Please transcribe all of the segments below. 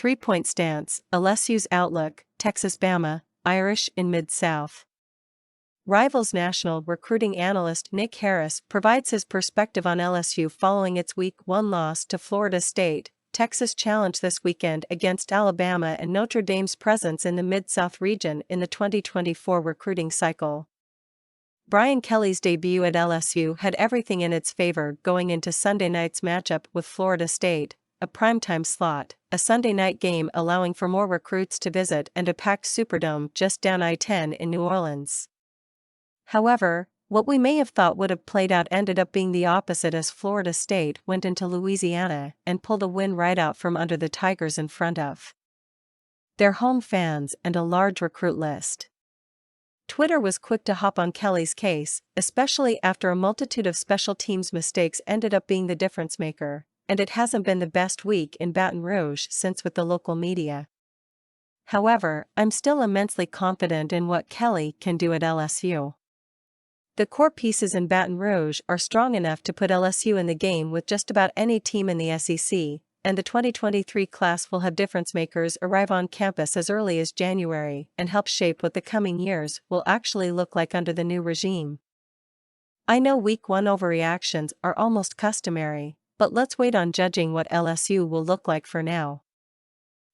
3-point stance, LSU's outlook, Texas-Bama, Irish in Mid-South. Rivals national recruiting analyst Nick Harris provides his perspective on LSU following its Week 1 loss to Florida State. Texas challenge this weekend against Alabama and Notre Dame's presence in the Mid-South region in the 2024 recruiting cycle. Brian Kelly's debut at LSU had everything in its favor going into Sunday night's matchup with Florida State, a primetime slot, a Sunday night game allowing for more recruits to visit and a packed Superdome just down I-10 in New Orleans. However, what we may have thought would have played out ended up being the opposite as Florida State went into Louisiana and pulled a win right out from under the Tigers in front of their home fans and a large recruit list. Twitter was quick to hop on Kelly's case, especially after a multitude of special teams mistakes ended up being the difference maker, and it hasn't been the best week in Baton Rouge since with the local media. However, I'm still immensely confident in what Kelly can do at LSU. The core pieces in Baton Rouge are strong enough to put LSU in the game with just about any team in the SEC, and the 2023 class will have difference makers arrive on campus as early as January and help shape what the coming years will actually look like under the new regime. I know Week 1 overreactions are almost customary, but let's wait on judging what LSU will look like for now.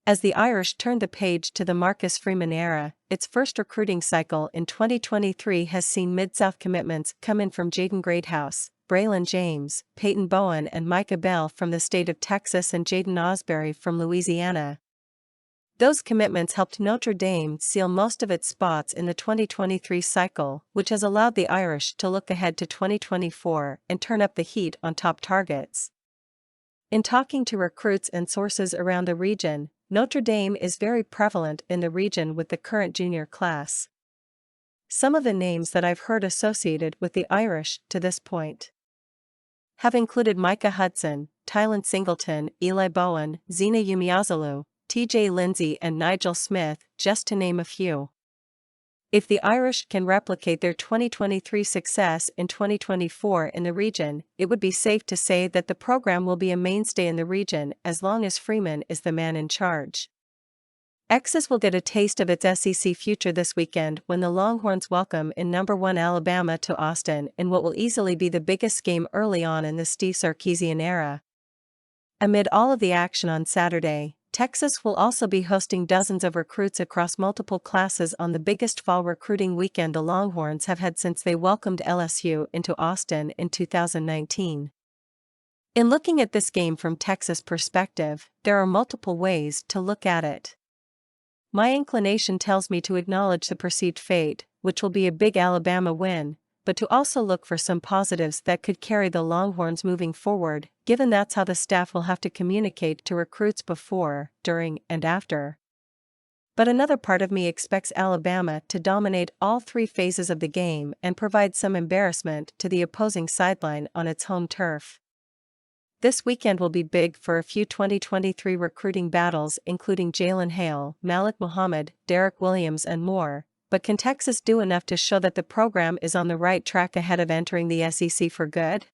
As the Irish turn the page to the Marcus Freeman era, its first recruiting cycle in 2023 has seen Mid-South commitments come in from Jaden Greathouse, Braylon James, Peyton Bowen and Micah Bell from the state of Texas and Jaden Osbury from Louisiana. Those commitments helped Notre Dame seal most of its spots in the 2023 cycle, which has allowed the Irish to look ahead to 2024 and turn up the heat on top targets. In talking to recruits and sources around the region, Notre Dame is very prevalent in the region with the current junior class. Some of the names that I've heard associated with the Irish to this point have included Micah Hudson, Tylen Singleton, Eli Bowen, Zena Umeozulu, TJ Lindsey and Nigel Smith, just to name a few. If the Irish can replicate their 2023 success in 2024 in the region, it would be safe to say that the program will be a mainstay in the region as long as Freeman is the man in charge. Texas will get a taste of its SEC future this weekend when the Longhorns welcome in No. 1 Alabama to Austin in what will easily be the biggest game early on in the Steve Sarkisian era. Amid all of the action on Saturday, Texas will also be hosting dozens of recruits across multiple classes on the biggest fall recruiting weekend the Longhorns have had since they welcomed LSU into Austin in 2019. In looking at this game from Texas' perspective, there are multiple ways to look at it. My inclination tells me to acknowledge the perceived fate, which will be a big Alabama win, but to also look for some positives that could carry the Longhorns moving forward, given that's how the staff will have to communicate to recruits before, during, and after. But another part of me expects Alabama to dominate all three phases of the game and provide some embarrassment to the opposing sideline on its home turf. This weekend will be big for a few 2023 recruiting battles including Jalen Hale, Malik Muhammad, Derek Williams and more, but can Texas do enough to show that the program is on the right track ahead of entering the SEC for good?